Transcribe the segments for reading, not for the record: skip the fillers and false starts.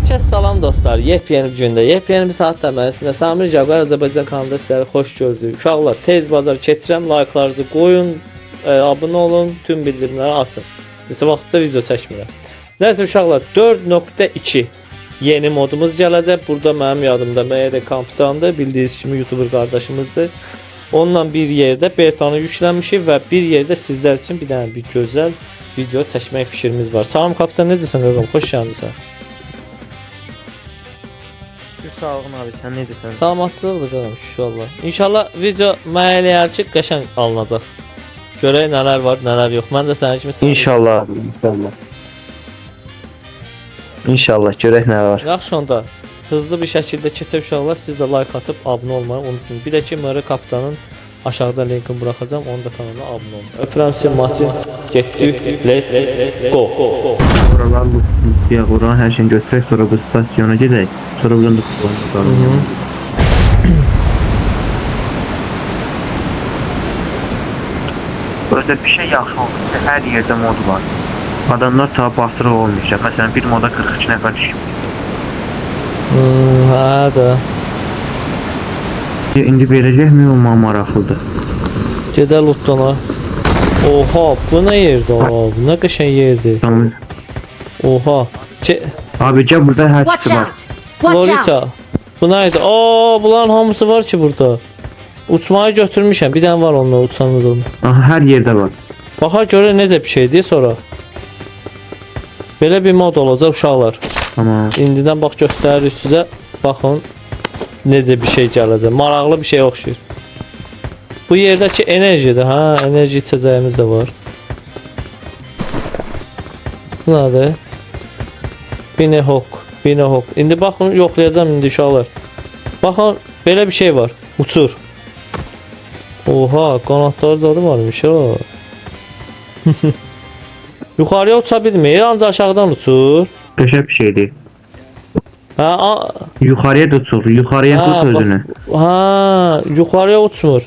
Hər kəs salam dostlar. Yepyeni bir gündə, yepyeni bir saatda mənə Samir Cəbər Azərbaycan kanalında sizləri xoş gördük. Uşaqlar, tez bazar keçirəm, like'larınızı qoyun, abunə olun, tüm bildirimləri açın. Biz vaxtda video çəkmirəm. Nəysə uşaqlar, 4.2 yeni modumuz gələcək. Burada mənim yadımda MD Kamptandır, bildiyiniz kimi YouTuber qardaşımızdır. Onunla bir yerdə betanı yüklənmişik və bir yerdə sizlər üçün bir dənə bir gözəl video çəkmək fikrimiz var. Salam kapitan, necəsən qaqam? Xoş gəlmisən. Sağ olun abi, sen ne diyorsun? Salamatçılıqdır qaqam, inşallah. İnşallah video mənə eləyər ki, qəşəng alınacaq. Görək nələr var, nələr yox. Mən də sənin kimi İnşallah abi, inşallah. İnşallah görək nə var. Yaxşı onda hızlı bir şəkildə keçək uşaqlar. Siz də like atıb abunə olmayı unutmayın. Bir də ki, MD Kapitanın aşağıda linkini buraxacağam. Onun da kanalına abunə olun. Öpürəm sizi, Martin. Getdik. Let's go. Oralar bu siyah oran her şeyi götürək, sonra bu stasyona gedək. Sonra buradan da kullanacağım. Burada bir şey yaxşı oldu. Hər yerdə mod var. Adamlar ta basırıq olmayacaq. Məsələn bir moda 42 nəfər düşüb. Hə də. İndi verəcəkmi olmaq maraqlıdır. Gedə lootdana. Oha, bu nə yerdir? Bu nə qəşəng yerdir. Tamam. Oha. Abi gəl burada hər Watch şey var. out! Watch Lolita. out! Bu neydi? Aa, bunların hamısı var ki burada. Uçmayı götürmüşəm. Bir dənə var onunla uçsanız onu. Aha, hər yerdə var. Baxa görə necə bir şeydir sonra. Belə bir mod olacaq uşaqlar. Tamam. İndidən bax göstəririk sizə. Baxın necə bir şey gələcək. Maraqlı bir şey oxşayır. Bu yerdəki enerjidir, ha, enerji içəcəyimiz də var. Bu nədir? Binehok. İndi baxın, yoxlayacağım indi uşaqlar. Baxın, belə bir şey var. Uçur. Oha, qanatları da varmış ha. Yuxarıya uça bilmir, ancaq aşağıdan uçur. Qəşəng bir şeydir. Ha, Yuxarıya da uçur. Yuxarıya ha, tut özünü. ha, yuxarıya uçmur.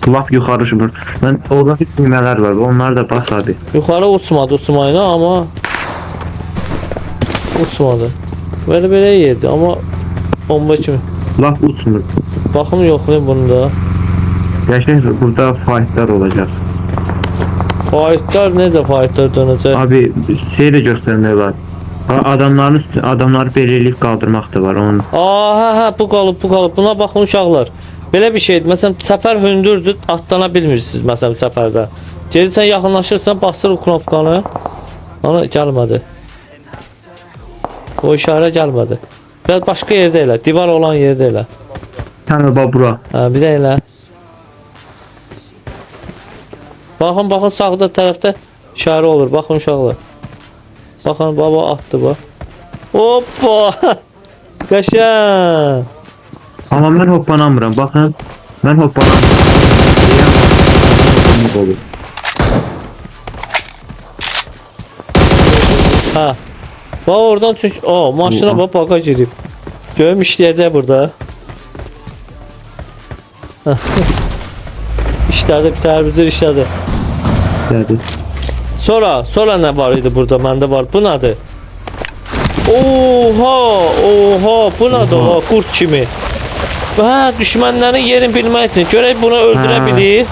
Lap yuxarı uçmur. Mən orada düymələr var. Onlar da bax abi. Yuxarı uçmadı uçmayına, amma uçmadı. Belə yerdi, amma bomba kimi. Lap uçmur. Baxın, yoxlayın bunu da. Gerçekten burada fightlar olacak. Fightlar necə fightlar dönəcək? Abi şey de göstermeyi var. Adamları belirleyip kaldırmak da var. Onun Hə, bu qalıb. Buna baxın uşaqlar. Belə bir şeydir. Məsələn, səpər hündürdür, atlana bilmirsiniz məsələn səpərdə. Gedirsən, yaxınlaşırsan, bastır knopkanı. Ona gəlmədi. O işarə gəlmədi. Biraz başqa yerdə elə, divar olan yerdə elə. tane babura. Hə, bir də elə. Baxın, sağda tərəfdə işarə olur. Baxın uşaqlar. Baxın, baba atdı bax. Hoppa! Qəşəng! Ama ben hoppanamıram. Bakın. Ben hoppanamıram. Hə. Bax oradan çünki maşına bax baqa girib. Görüm işləyəcək burada. İşlədi, bir tərbizdir işlədi. Geldi. Sonra nə var idi burada? Məndə var. Bu nədir? Oha, bu nədir? Oha, qurt kimi. Hə, düşmənlərin yerini bilmək üçün. Görək bunu öldürə bilir.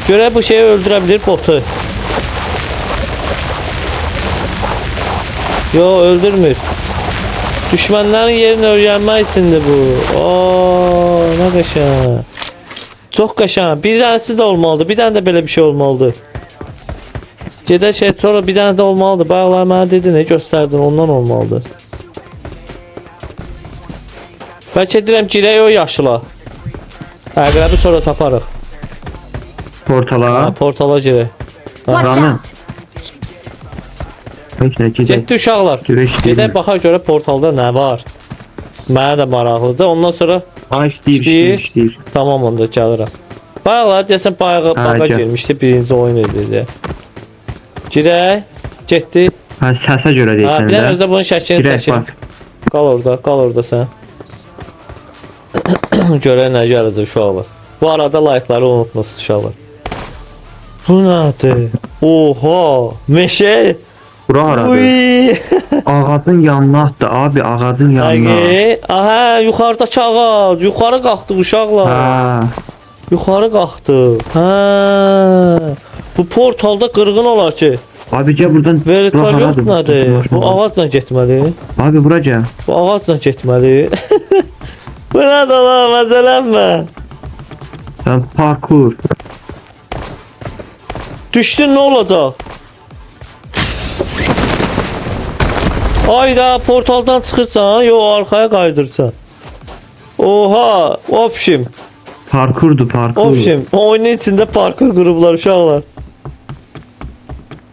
Görək bu şeyi öldürə bilir botu. Yo, öldürmür. Düşmənlərin yerini öyrənmək üçündür bu. Nə qəşəng. Çox qəşəng. Bir dənəsi də olmalıdır. Bir dənə də belə bir şey olmalıdır. Gedək şey, sonra bir dənə də olmalıdır. Bayaqlar mənə dedin, göstərdin, ondan olmalıdır. Bəlkə deyirəm, girək o yaşıla. Əqrəbi sonra taparıq. Portala. Portala girək. Watch Rami. out! Peki, Getdi uşaqlar. Gedək baxaq görə portalda nə var. Mənə də maraqlıdır. Ondan sonra İşləyir. tamam, onda gəlirəm. Bayaqlar deyəsən bağa girmişdi, birinci oyun edirdi. Girək. Getdi. Ha, səsə görə Bir deyirsən də də. özdə bunun şəklini Girək çəkin. bax. Qal orada sən. Görək nə gələcək uşaqlar. Bu arada like'ları unutmasın uşaqlar. Bu nədir? Oha, meşe. Bura haradır? Uy. Ağacın yanına attı abi, ağacın yanına. Aha, yuxarıdakı ağac. Yuxarı qalxdıq uşaqlar. Ha. Yuxarı qalxdıq. Ha. Bu portalda qırğın olar ki. Abi gel buradan. Bura Vertikal yox haradır? nədir? Bu ağacla getməli. Abi bura gel. Bu ağacla getməli. Bu nədir lan, məzələnmə. Sen parkur. Düşdün, nə olacaq? Ayda portaldan çıxırsan, yox arxaya qaydırsan. Oha, opşim. Parkurdu parkur. Opşim, oyunun içində parkur qurublar uşaqlar.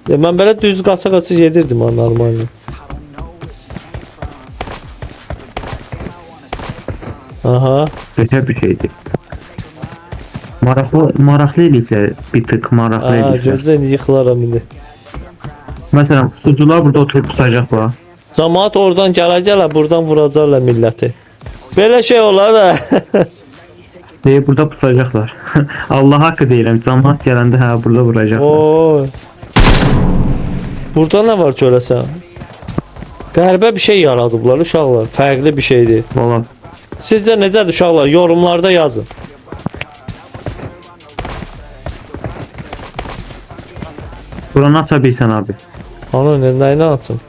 Mən belə düz qaça-qaça gedirdim ha normal. Aha. Öte bir şeydi. Maraqlı eləyiblər. Bir tık maraqlı Aa, eləyiblər. gözdən yıxılaram indi. Məsələn, sucular burada oturub pusacaqlar. Camaat oradan gələcəklər, buradan vuracaqlar milləti. Belə şey olar ha. Deyib burada pusacaqlar. Allah haqqı deyirəm. Camaat gələndə hə burada vuracaqlar. Oy. Burada nə var görəsən? Qəribə bir şey yaradıblar uşaqlar. Fərqli bir şeydir. Valla. Sizdə necədir uşaqlar? Yorumlarda yazın. Buranı aça bilsən abi. Ana nəyini açım?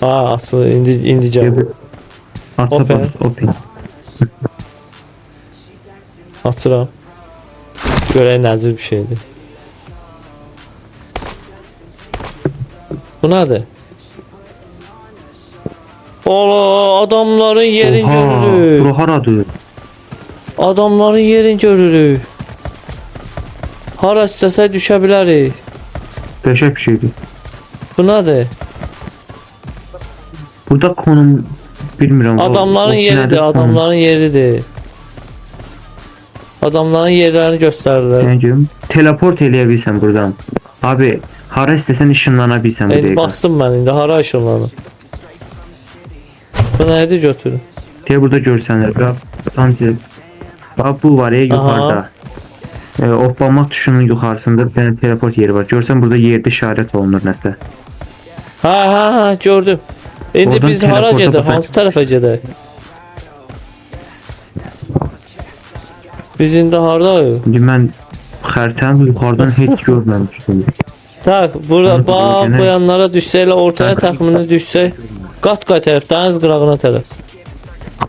Ha, açıl indi gəl. Aça Open. bas, open. Açıram. Görək nəzir bir şeydir. Bu nədir? Ola, adamların yerini görürük. Bura haradır? Adamların yerini görürük. Hara istəsək düşə bilərik. Dəhşət bir şeydir. Bu nədir? Burada konum bilmirəm. Adamların yeridir, adamların yeridir. Adamların yerlərini göstərirlər. Səncim, teleport eləyə bilsən buradan. Abi, hara istəsən ışınlana bilsən bu dəqiqə. Bastım mən indi, hara ışınlanım? Bu nədir götürün? Deyə burada görsənlər. Sanki, bax bu var ya yuxarıda. Hoppanmaq tuşunun yuxarısında bir dənə teleport yeri var. Görsən burada yerdə işarət olunur nəsə. Ha, gördüm. İndi Oradan biz hara teleporta gedək? baxaq. Hansı tərəfə gedək? Biz indi haradayıq? İndi mən xəritəni yuxarıdan heç görməmişdim. Tak, bura Hadi bax, gene. bu yanlara düşsək, elə ortaya təxmini düşsək. Qat-qat tərəf, dəniz qırağına tərəf.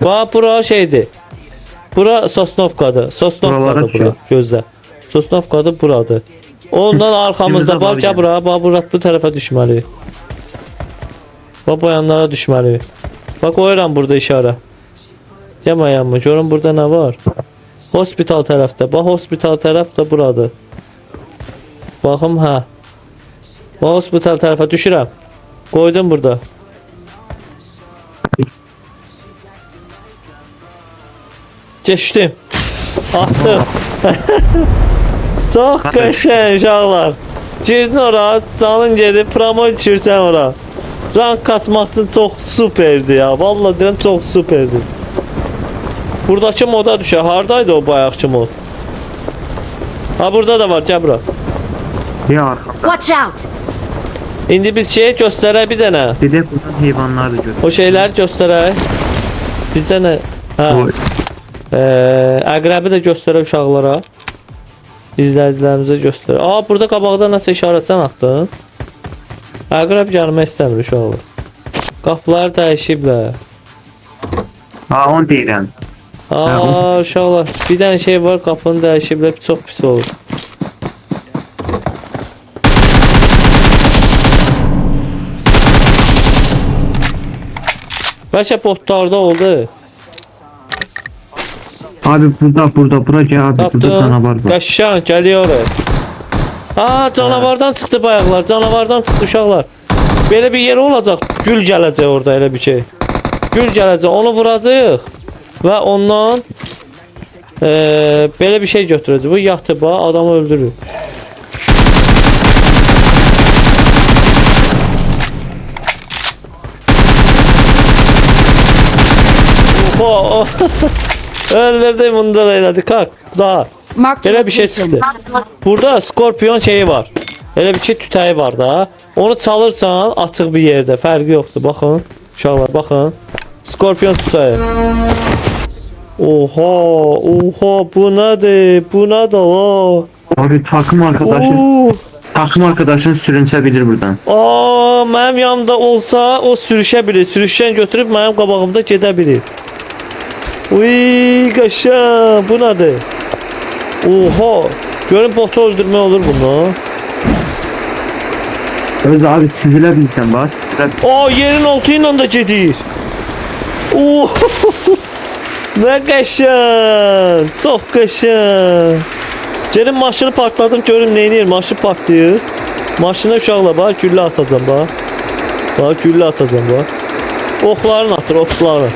Bax, bura şeydir. Bura Sosnovkadır. Sosnovkadır Buralara bura. Gözlə. Sosnovkadır buradır. Ondan arxamızda Şimdi de bax, var gəl yani. bura, bax, bura bu tərəfə düşməliyik. Bax, bu yanlara düşməliyik. Bax, qoyuram burada işarə. Gəl yanıma, görün burada nə var? Hospital tərəfdə. Bax, hospital tərəf də buradır. Baxım, hə. Bax, hospital tərəfə düşürəm. Qoydum burada. Geçtim. Attım. Çox qəşəng uşaqlar. Girdin ora, canın gedib, promo içirsən ora. Rank kasmaq üçün çox superdi ya. Vallahi deyirəm çox superdi. Buradakı moda düşə. Hardaydı o bayaqçı mod? Ha, burada da var, gəl bura. Bir arxamda. Watch out! İndi biz şeyi göstərək bir dənə. Bir də buradan heyvanlar da görürük. O şeyləri göstərək. Bizdə nə? Hə. Əqrəbi də göstərək uşaqlara. İzləyicilərimizə göstərək. Aa, burada qabaqda nəsə işarətsən atdın. Əqrəb gəlmək istəmir uşaqlar. Qapıları dəyişiblər. Ha, onu deyirəm. Aa, uşaqlar, bir dənə şey var, qapını dəyişiblər, çox pis olur. Bəlkə botlarda oldu. Abi bura gel abi. Burada canavar Tapdım. var. Qəşşan, gəliyor oraya. Aa, canavardan çıxdı bayaqlar, canavardan çıxdı uşaqlar. Belə bir yer olacaq, gül gələcək orada elə bir şey. Gül gələcək, onu vuracaq və ondan belə bir şey götürəcək. Bu yatıb, adamı öldürür. Oho, öldürdüm, bundan elədi, kalk, daha. Marked a Belə bir şey location. çıxdı. Burada skorpion şeyi var. Elə bir ki tütəyi var da. Onu çalırsan açıq bir yerdə, fərqi yoxdur. Baxın, uşaqlar baxın. Skorpion tütəyi. Oha, oha, bu nədir? Bu nədir la? Abi takım arkadaşın sürünsə bilir buradan. Aa, mənim yanımda olsa o sürüşə bilir. Sürüşən götürüb mənim qabağımda gedə bilir. Uy, qaşam, bu nədir? Oha, görün botu öldürmək olur bunu. Öz abi süzülə bilsən bax. Aa, yerin altı ilə də gedir. Oo, nə qəşəng, çox qəşəng. Gelin maşını partladım, görün neyniyir, maşın partlayır. Maşına uşaqla bax, güllə atacam bax. Bax, güllə atacam bax. Oxlarını atır, oxlarını.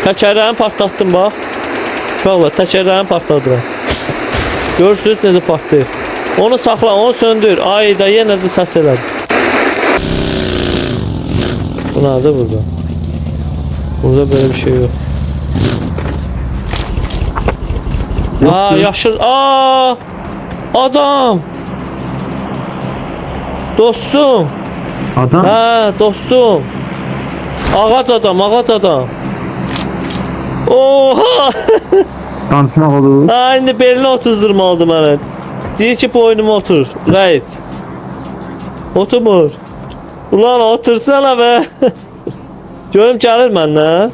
Təkərlərini partlatdım bax. Uşaqla, təkərlərini partladıram. Görürsünüz necə partlayır. Onu saxla, onu söndür. Ay da yenə də səs elədi. Bu nədir burada? Burada böyle bir şey yok. Aa, yaşıl. Aa! Adam. Dostum. Adam? Ha, dostum. Ağac adam, ağac adam. Oha! Danışmaq olur. Ha, indi beline otuzdurmalıdır mənə. Deyir ki, boynuma otur. Right. Oturmur. Ulan otursana be. Görüm gəlir məndən.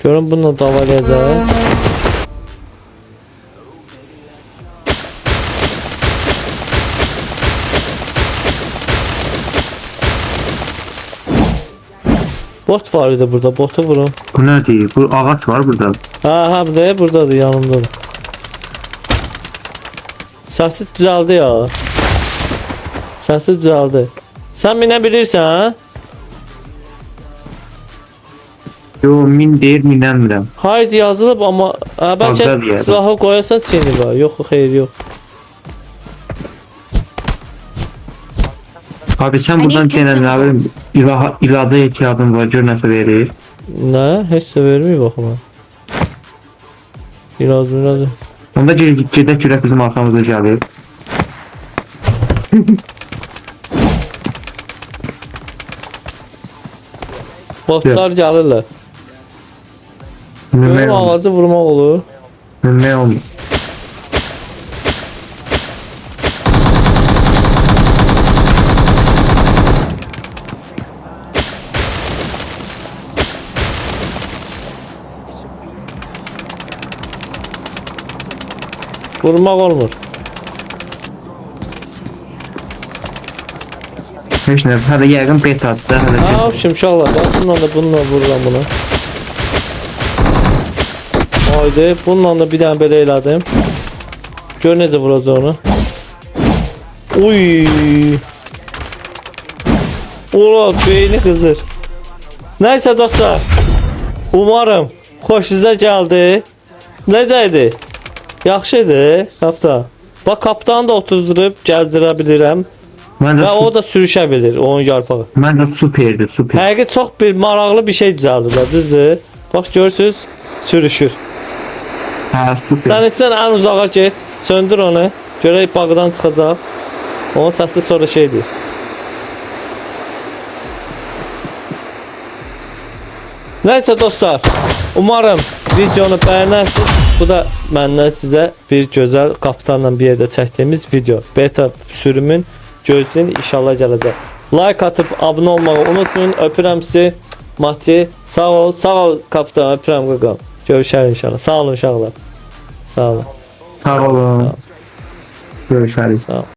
Görüm bununla davalayacaq. Bot var idi burada. Botu vurun. Bu nədir? Bu ağaç var burada. Ha, buradadır, yanımdadır. Səsi düzəldi ya. Səsi düzəldi. Sən minə bilirsən, ha? Yo, min deyir, minənmirəm. Haydi yazılıb amma bəlkə Bagdad yeri. silahı qoyarsan çeni var. Yox, xeyr, yox. Abi sən buradan gələn nə bilim ilada ehtiyacın var, gör nəsə verir. Nə? Heç də vermir baxma. Biraz. Onda gedək görək bizim arxamızda gəlir. Botlar gəlirlər. Görüm ağacı vurmaq olur. Mümmək olmuyor. Vurmaq olmur. Heç nə, hələ yəqin beta atdı, hələ Ha, şimşaqlar. Bax, bununla vururam bunu. Haydi, bununla da bir dənə belə elədim. Gör necə vuracaq onu. Uy. Ola, beyni qızır. Nəysə dostlar. Umarım xoşunuza gəldi. Necə idi? Yaxşı idi, kaptan. Bax, kaptanı da otuzdurub gəzdirə bilirəm. Və o da sürüşə bilir, onun yarpağı. Mən də superdir, super. Həqiqi çox bir maraqlı bir şey düzəldirlər, düzdür? Bax, görürsünüz, sürüşür. Hə, super. Sən istən ən uzağa get, söndür onu. Görək bağdan çıxacaq. Onun səsi sonra şeydir. Nəysə dostlar, umarım videonu bəyənərsiniz. Bu da məndən sizə bir gözəl kapitanla bir yerdə çəkdiyimiz video. Beta sürümün gözləyin, inşallah gələcək. Like atıb abunə olmağı unutmayın. Öpürəm sizi. Mati, sağ ol kapitan, öpürəm qıqam. Görüşərik inşallah. Sağ olun uşaqlar. Sağ olun. Sağ olun. Görüşərik. Sağ olun.